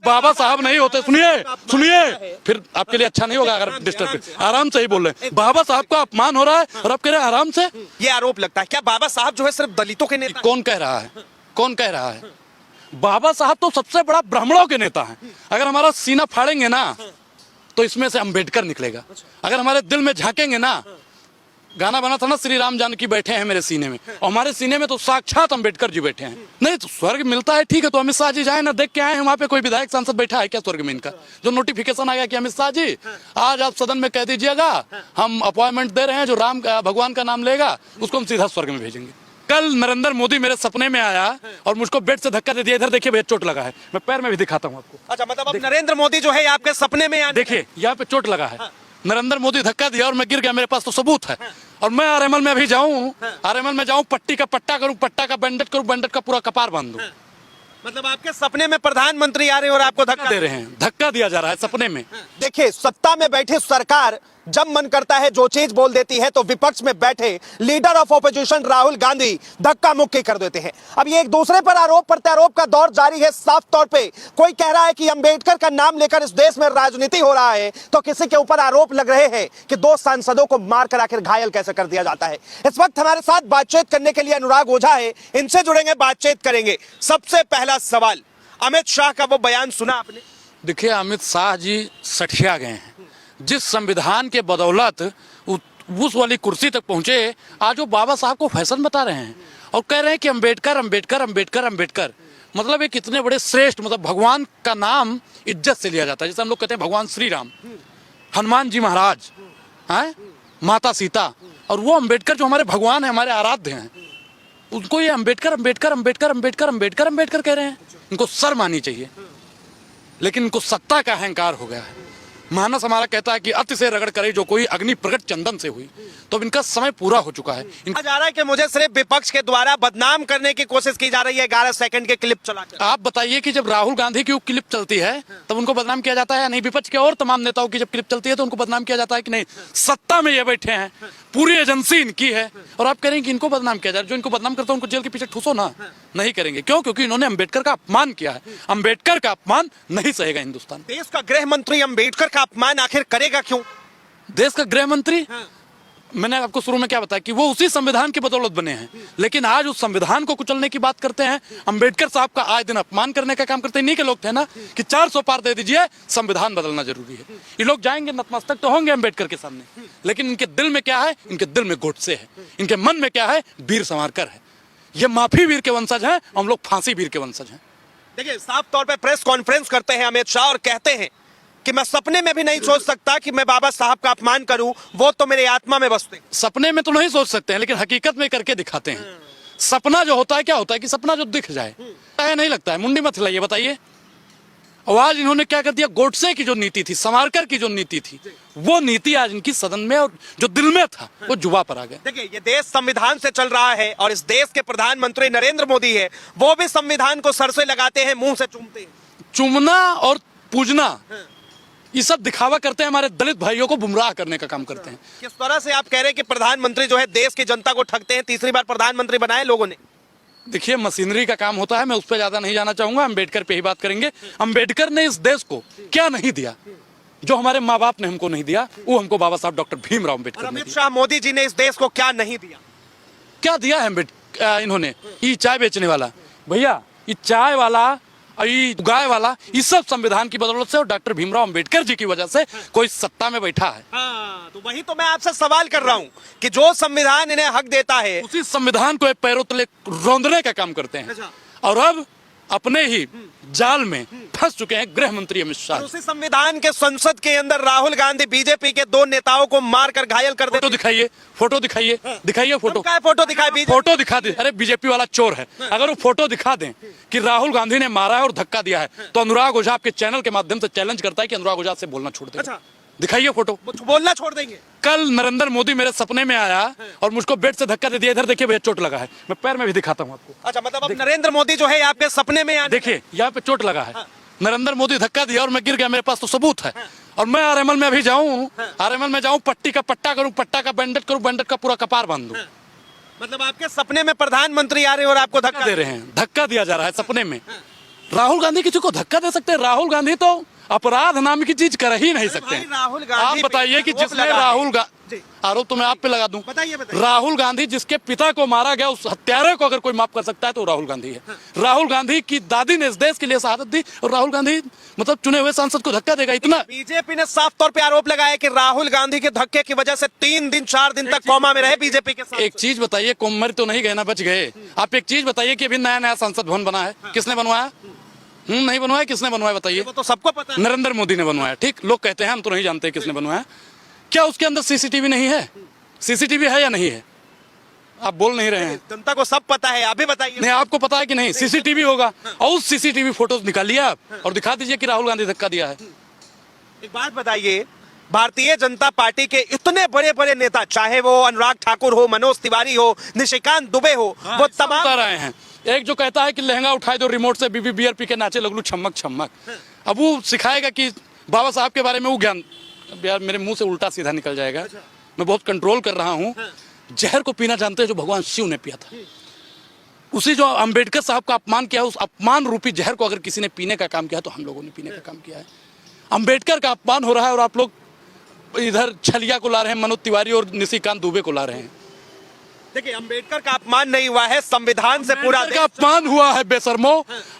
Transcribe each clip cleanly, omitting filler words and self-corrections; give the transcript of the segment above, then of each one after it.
बाबा साहब नहीं होते, सुनिए सुनिए, फिर आपके लिए अच्छा नहीं होगा अगर डिस्टर्ब। आराम से ही बोल रहे हैं, बाबा साहब का अपमान हो रहा है और आप कह रहे हैं आराम से। ये आरोप लगता है क्या बाबा साहब जो है सिर्फ दलितों के नेता? कौन कह रहा है, कौन कह रहा है? बाबा साहब तो सबसे बड़ा ब्राह्मणों के नेता हैं। अगर हमारा सीना फाड़ेंगे ना तो इसमें से अंबेडकर निकलेगा। अगर हमारे दिल में झांकेंगे ना, गाना बना था ना, श्री राम जानकी बैठे हैं मेरे सीने में, और हमारे सीने में तो साक्षात अंबेडकर जी बैठे हैं। नहीं तो स्वर्ग मिलता है, ठीक है, तो अमित शाह जी जाए ना, देख के आए हैं वहां पे कोई विधायक सांसद बैठा है क्या स्वर्ग में इनका? जो नोटिफिकेशन आ गया कि अमित शाह जी आज आप सदन में कह दीजिएगा हम अपॉइंटमेंट दे रहे हैं, जो राम भगवान का नाम लेगा उसको हम सीधा स्वर्ग में भेजेंगे। कल नरेंद्र मोदी मेरे सपने में आया और मुझको बेड से धक्का दे दिया। इधर देखिए भैया, चोट लगा है, मैं पैर में भी दिखाता हूँ आपको। अच्छा, मतलब अब नरेंद्र मोदी जो है आपके सपने में देखिए यहाँ पे चोट लगा है। नरेंद्र मोदी धक्का दिया और मैं गिर गया, मेरे पास तो सबूत है। और मैं आरएमएल में अभी जाऊं, आरएमएल में जाऊं, पट्टी का पट्टा करूं, पट्टा का बैंडेज करूं, बैंडेज का पूरा कपार बांध दूं। मतलब आपके सपने में प्रधानमंत्री आ रहे हैं और आपको धक्का दे रहे हैं, धक्का दिया जा रहा है सपने में। देखिए, सत्ता में बैठी सरकार जब मन करता है जो चीज बोल देती है, तो विपक्ष में बैठे leader of opposition Rahul Gandhi धक्का मुक्की कर देते हैं। अब ये एक दूसरे पर आरोप प्रत्यारोप का दौर जारी है। साफ तौर पे कोई कह रहा है कि अंबेडकर का नाम लेकर इस देश में राजनीति हो रहा है, तो किसी के ऊपर आरोप लग रहे हैं कि 2 सांसदों को मारकर आखिर घायल कैसे कर दिया जाता है। इस वक्त हमारे साथ बातचीत करने के लिए अनुराग ओझा है, इनसे जुड़ेंगे, बातचीत करेंगे। सबसे पहला सवाल, अमित शाह का वो बयान सुना आपने? देखिए, अमित शाह जी सठिया गए हैं। जिस संविधान के बदौलत उस वाली कुर्सी तक पहुंचे, आज वो बाबा साहब को फैशन बता रहे हैं और कह रहे हैं कि अंबेडकर अंबेडकर अंबेडकर अंबेडकर। मतलब ये कितने बड़े श्रेष्ठ, मतलब भगवान का नाम इज्जत से लिया जाता है। जैसे हम लोग कहते हैं भगवान श्री राम, हनुमान जी महाराज हैं, माता सीता, और वो अंबेडकर जो हमारे भगवान है, हमारे आराध्य हैं, उनको ये अंबेडकर अंबेडकर अंबेडकर अंबेडकर अंबेडकर अंबेडकर कह रहे हैं। इनको शर्म आनी चाहिए, लेकिन इनको सत्ता का अहंकार हो गया है। मानस हमारा कहता है कि अति से रगड़ करे जो कोई अग्नि प्रकट चंदन से हुई, तो इनका समय पूरा हो चुका है। जा रहा है कि मुझे सिर्फ विपक्ष के द्वारा बदनाम करने की कोशिश की जा रही है 11 सेकंड के क्लिप चलाकर। आप बताइए कि जब राहुल गांधी की क्लिप चलती है तब उनको बदनाम किया जाता है या नहीं? विपक्ष के और तमाम नेताओं की जब क्लिप चलती है तो उनको बदनाम किया जाता है कि नहीं? सत्ता में ये बैठे हैं, पूरी एजेंसी इनकी है, और आप कह रहे हैं कि इनको बदनाम किया जाए। जो इनको बदनाम करता है उनको जेल के पीछे ठूसो ना। नहीं करेंगे, क्यों? क्योंकि इन्होंने अंबेडकर का अपमान किया है। अंबेडकर का अपमान नहीं सहेगा हिंदुस्तान। देश का गृह मंत्री अंबेडकर का अपमान आखिर करेगा क्यों? देश का गृह मंत्री, मैंने आपको शुरू में क्या बताया कि वो उसी संविधान की बदौलत बने हैं, लेकिन आज उस संविधान को कुचलने की बात करते हैं। अंबेडकर साहब का आए दिन अपमान करने का काम करते हैं। नहीं के लोग थे ना कि 400 पार दे दीजिए, संविधान बदलना जरूरी है। ये लोग जाएंगे, नतमस्तक तो होंगे अंबेडकर के सामने, लेकिन इनके दिल में क्या है? इनके दिल में गोडसे है। इनके मन में क्या है? वीर सावरकर है। ये माफी वीर के वंशज हैं, हम लोग फांसी वीर के वंशज हैं। देखिए, साफ तौर पर प्रेस कॉन्फ्रेंस करते हैं अमित शाह और कहते हैं कि मैं सपने में भी नहीं सोच सकता कि मैं बाबा साहब का अपमान करूं, वो तो मेरे आत्मा में बसते। सपने में तो नहीं सोच सकते हैं, लेकिन हकीकत में करके दिखाते हैं। सपना जो होता है, क्या होता है कि सपना जो दिख जाए, नहीं लगता है। मुंडी मत हिलाइए, बताइए। आवाज इन्होंने क्या कर दिया? गोडसे की जो नीति थी, सावरकर की जो नीति थी, वो नीति आज इनकी सदन में और जो दिल में था वो जुबा पर आ गया। देखिए, ये देश संविधान से चल रहा है और इस देश के प्रधानमंत्री नरेंद्र मोदी है, वो भी संविधान को सर से लगाते हैं, मुंह से चूमते हैं। चूमना और पूजना, ये सब दिखावा करते हैं, हमारे दलित भाइयों को गुमराह करने का काम करते हैं। किस तरह से आप कह रहे हैं कि प्रधानमंत्री जो है देश की जनता को ठगते हैं? तीसरी बार प्रधानमंत्री बनाए लोगों ने। देखिए, मशीनरी का काम होता है, मैं उस पर ज्यादा नहीं जाना चाहूंगा। अंबेडकर पे ही बात करेंगे। अंबेडकर ने इस देश को क्या नहीं दिया जो हमारे माँ बाप ने हमको नहीं दिया, वो हमको बाबा साहब डॉक्टर भीमराव अंबेडकर ने दिया। अमित शाह मोदी जी ने इस देश को क्या नहीं दिया? क्या दिया है इन्होंने? ये चाय बेचने वाला भैया, ये चाय वाला, ये गाय वाला, ये सब संविधान की बदौलत से और डॉक्टर भीमराव अंबेडकर जी की वजह से कोई सत्ता में बैठा है। तो वही तो मैं आपसे सवाल कर रहा हूँ कि जो संविधान इन्हें हक देता है, उसी संविधान को एक पैरों तले रौंदने का काम करते हैं। और अब अपने ही जाल में फंस चुके हैं गृह मंत्री अमित शाह। उसी संविधान के संसद के अंदर राहुल गांधी बीजेपी के 2 नेताओं को मारकर घायल कर देते। फोटो दिखाइए, फोटो दिखाइए, दिखाइए फोटो। फोटो दिखाए, फोटो दिखा दे। अरे बीजेपी वाला चोर है। अगर वो फोटो दिखा दें कि राहुल गांधी ने मारा है और धक्का दिया है, तो अनुराग ओझा आपके चैनल के माध्यम से चैलेंज करता है कि अनुराग ओझा से बोलना छोड़ दे। दिखाइए फोटो। बोलना छोड़ देंगे? कल नरेंद्र मोदी मेरे सपने में आया और मुझको बेड से धक्का दे दिया। इधर देखिए भैया, चोट लगा है, मैं पैर में भी दिखाता हूँ आपको। अच्छा, मतलब अब नरेंद्र मोदी जो है आपके सपने में आया? देखिए, यहाँ पे चोट लगा है। नरेंद्र मोदी धक्का दिया और मैं गिर गया, मेरे पास तो सबूत है। और मैं आरएमएल में अभी जाऊं, आरएमएल में जाऊं, पट्टी का पट्टा करूं, पट्टा का बैंडेज करूं, बैंडेज का पूरा कपार बांध दूं। मतलब आपके सपने में प्रधानमंत्री आ रहे हैं और आपको धक्का दे रहे हैं, धक्का दिया जा रहा है सपने में। राहुल गांधी किसी को धक्का दे सकते हैं? राहुल गांधी तो अपराध नाम की चीज कर ही नहीं सकते हैं। राहुल गांधी आप बताइए कि आरोप जिसने लगा है। राहुल जी। आरोप तो मैं आप पे लगा दूं। बताइए। राहुल गांधी जिसके पिता को मारा गया, उस हत्यारे को अगर कोई माफ कर सकता है तो राहुल गांधी है। राहुल गांधी की दादी ने इस देश के लिए शहादत दी और राहुल गांधी मतलब चुने हुए सांसद को धक्का देगा इतना? बीजेपी ने साफ तौर पे आरोप लगाया कि राहुल गांधी के धक्के की वजह से 3 दिन 4 दिन तक कोमा में रहे बीजेपी के साथ। एक चीज बताइए, कोमर तो नहीं गए ना, बच गए। आप एक चीज बताइए कि अभी नया नया संसद भवन बना है, किसने बनवाया? नहीं बनवाया, किसने बनवाया बताइए? वो तो सबको पता है। नरेंद्र मोदी ने बनवाया। ठीक, लोग कहते हैं हम तो नहीं जानते किसने बनवाया। क्या उसके अंदर सीसीटीवी नहीं है? सीसीटीवी है या नहीं है? आप बोल नहीं रहे हैं। जनता को सब पता है, अभी बताइए। नहीं, आपको पता है कि नहीं? सीसीटीवी होगा और उस सीसीटीवी फोटोज निकालिए आप और दिखा दीजिए कि राहुल गांधी धक्का दिया है। एक बात बताइए, भारतीय जनता पार्टी के इतने बड़े बड़े नेता, चाहे वो अनुराग ठाकुर हो, मनोज तिवारी हो, निशिकांत दुबे हो, वो तमाम बता रहे हैं। एक जो कहता है कि लहंगा उठाए दो रिमोट से, बीबी बियर पी के नाचे लगलू छमक छमक। अब वो सिखाएगा कि बाबा साहब के बारे में वो ज्ञान। अब यार मेरे मुंह से उल्टा सीधा निकल जाएगा। मैं बहुत कंट्रोल कर रहा हूँ। जहर को पीना जानते हैं जो भगवान शिव ने पिया था। उसी जो अंबेडकर साहब का अपमान किया, उस अपमान रूपी जहर को अगर किसी ने पीने का काम किया तो हम लोगों ने पीने का काम किया है। अंबेडकर का अपमान हो रहा है और आप लोग इधर छलिया को ला रहे हैं, मनोज तिवारी और निशिकांत दुबे को ला रहे हैं। देखिए, अंबेडकर का अपमान नहीं हुआ है, संविधान से पूरा अंबेडकर का अपमान हुआ है बेशर्मो,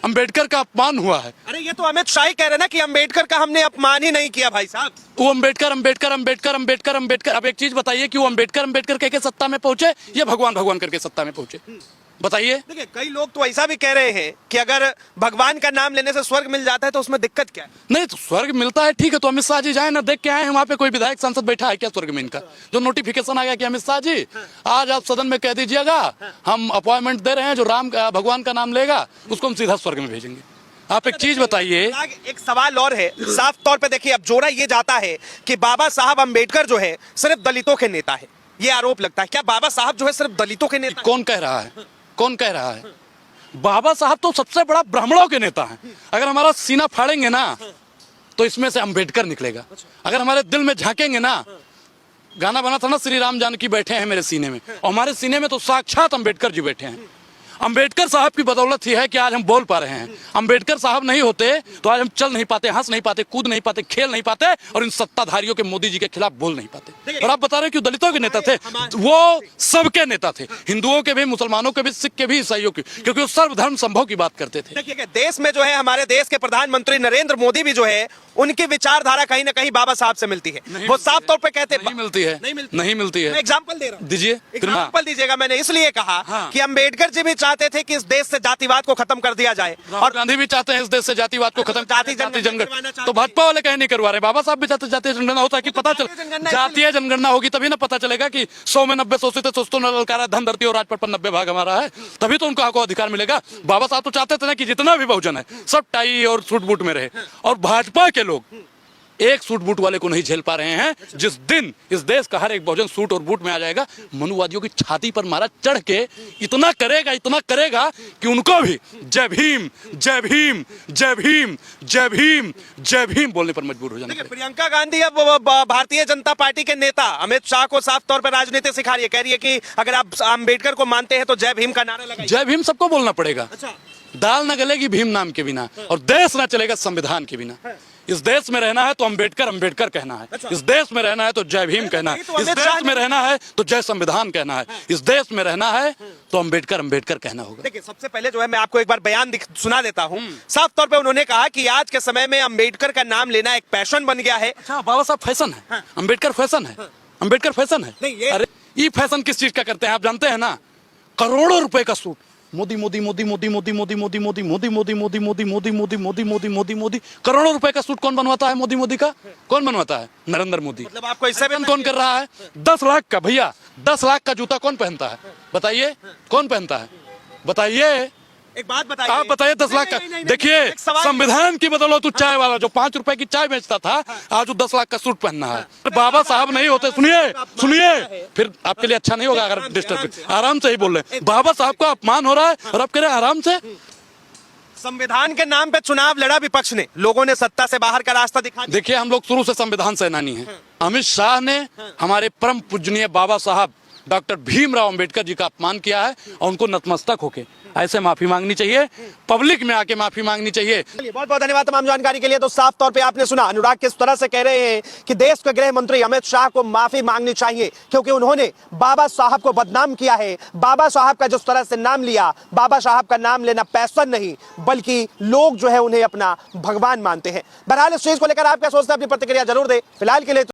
अंबेडकर का अपमान हुआ है। अरे ये तो अमित शाह ही कह रहे हैं ना कि अंबेडकर का हमने अपमान ही नहीं किया भाई साहब। वो अंबेडकर अंबेडकर अंबेडकर अंबेडकर अंबेडकर। अब एक चीज बताइए कि वो अंबेडकर अंबेडकर कह के सत्ता में पहुंचे या भगवान भगवान करके सत्ता में पहुंचे? बताइए। देखिए, कई लोग तो ऐसा भी कह रहे हैं कि अगर भगवान का नाम लेने से स्वर्ग मिल जाता है तो उसमें दिक्कत क्या है? नहीं तो स्वर्ग मिलता है, ठीक है, तो अमित शाह जी जाए ना, देख के आए हैं वहां पे कोई विधायक सांसद बैठा है क्या स्वर्ग में इनका? जो नोटिफिकेशन आ गया कि अमित शाह जी आज आप सदन में कह दीजिएगा हम अपॉइंटमेंट दे रहे हैं, जो राम भगवान का नाम लेगा उसको हम सीधा स्वर्ग में भेजेंगे। आप एक चीज बताइए। एक सवाल और है, साफ तौर पे देखिए, अब जोड़ा ये जाता है कि बाबा साहब अंबेडकर जो है सिर्फ दलितों के नेता है, ये आरोप लगता है। क्या बाबा साहब जो है सिर्फ दलितों के नेता? कौन कह रहा है? कौन कह रहा है? बाबा साहब तो सबसे बड़ा ब्राह्मणों के नेता हैं। अगर हमारा सीना फाड़ेंगे ना तो इसमें से अंबेडकर निकलेगा। अगर हमारे दिल में झांकेंगे ना, गाना बना था ना, श्री राम जानकी बैठे हैं मेरे सीने में, और हमारे सीने में तो साक्षात अंबेडकर जी बैठे हैं। अंबेडकर साहब की बदौलत ही है कि आज हम बोल पा रहे हैं। अंबेडकर साहब नहीं होते तो आज हम चल नहीं पाते, हंस नहीं पाते, कूद नहीं पाते, खेल नहीं पाते और इन सत्ताधारियों के मोदी जी के खिलाफ बोल नहीं पाते। और आप बता रहे हैं कि दलितों के नेता थे, वो सबके नेता थे, हिंदुओं के भी, मुसलमानों के भी, सिख के भी, ईसाइयों के, क्योंकि वो सर्वधर्म संभव की बात करते थे। देखिए, देश में जो है हमारे देश के प्रधानमंत्री नरेंद्र मोदी भी जो है उनकी विचारधारा कहीं ना कहीं बाबा साहब से मिलती है। वो साफ तौर पे कहते हैं नहीं मिलती है, नहीं मिलती है। मैं एग्जांपल दे रहा हूं, दीजिए एग्जांपल दीजिएगा। मैंने इसलिए कहा कि अंबेडकर जी भी चाहते थे कि इस देश से जातिवाद को खत्म कर दिया जाए, और गांधी भी चाहते हैं इस देश से जातिवाद को खत्म, जाति जनगणना। तो भाजपा वाले कहीं नहीं करवा रहे, बाबा साहब भी चाहते जातीय जनगणना होता है कि पता चल, जातीय जनगणना होगी तभी ना पता चलेगा कि 100 में 90 सोचते थे, सोचते ललकारा धन धरती और राजपथ पर 90 भाग हमारा है, तभी तो उनको अधिकार मिलेगा। बाबा साहब तो चाहते थे ना कि जितना भी बहुजन है सब टाई और सूट बूट में रहे, और भाजपा के लोग एक सूट बूट वाले को नहीं झेल पा रहे हैं। जिस दिन इस देश का हर एक बहुजन सूट और बूट में आ जाएगा, मनुवादियों की छाती पर मारा चढ़ के इतना करेगा कि उनको भी जय भीम जय भीम जय भीम जय भीम जय भीम बोलने पर मजबूर हो जाएंगे। प्रियंका गांधी अब भारतीय जनता पार्टी के नेता अमित शाह को साफ तौर पर राजनीति सिखा रही है, कह रही है कि अगर आप अंबेडकर को मानते हैं तो जय भीम का नारा लगाइए। जय भीम सबको बोलना पड़ेगा। अच्छा, दाल न गलेगी भीम नाम के बिना, और देश न चलेगा संविधान के बिना। इस देश में रहना है तो अंबेडकर अंबेडकर कहना है, इस देश में रहना है तो जय भीम कहना है, इस देश में रहना है तो जय संविधान कहना है, इस देश में रहना है तो अंबेडकर अंबेडकर कहना होगा। देखिए, सबसे पहले जो है मैं आपको एक बार बयान सुना देता हूं। साफ तौर पे उन्होंने कहा कि आज के समय में अंबेडकर का नाम लेना एक पैशन बन गया है। अच्छा, बाबा साहब फैशन है, अंबेडकर फैशन है, अंबेडकर फैशन है। अरे ये फैशन किस चीज का करते हैं आप जानते हैं ना? करोड़ों रुपए का सूट, मोदी मोदी मोदी मोदी मोदी मोदी मोदी मोदी मोदी मोदी मोदी मोदी मोदी मोदी मोदी मोदी मोदी मोदी करोड़ों रुपए का सूट कौन बनवाता है? मोदी मोदी का कौन बनवाता है? नरेंद्र मोदी। मतलब आपको इससे भी कौन कर रहा है? 10 लाख का, भैया 10 लाख का जूता कौन पहनता है? बताइए कौन पहनता है? बताइए, एक बात बताइए, आप बताइए। 10 लाख का, देखिए संविधान की बदौलत तो चाय वाला जो 5 रुपए की चाय बेचता था आज वो 10 लाख का सूट पहनना है। बाबा साहब नहीं होते, सुनिए फिर आपके लिए अच्छा नहीं होगा अगर डिस्टर्ब। आराम से ही बोल रहे हैं, बाबा साहब का अपमान हो रहा है और आप कह रहे हैं आराम से। संविधान के नाम पे चुनाव लड़ा विपक्ष ने, लोगों ने सत्ता से बाहर का रास्ता दिखा दिया। देखिए, हम लोग शुरू से संविधान सेनानी हैं। अमित शाह ने हमारे परम पूजनीय बाबा साहब डॉक्टर भीमराव अंबेडकर जी का अपमान किया है और उनको नतमस्तक होके ऐसे माफी मांगनी चाहिए, पब्लिक में आके माफी मांगनी चाहिए। बहुत बहुत धन्यवाद तमाम जानकारी के लिए। तो साफ तौर पे आपने सुना अनुराग किस तरह से कह रहे हैं कि देश के गृह मंत्री अमित शाह को माफी मांगनी चाहिए, क्योंकि उन्होंने बाबा साहब को बदनाम किया है। बाबा साहब का जिस तरह से नाम लिया, बाबा साहब का नाम लेना पैशन नहीं बल्कि लोग जो है उन्हें अपना भगवान मानते हैं। बहरहाल इस चीज को लेकर आप क्या सोचते हैं, अपनी प्रतिक्रिया जरूर दें। फिलहाल के लिए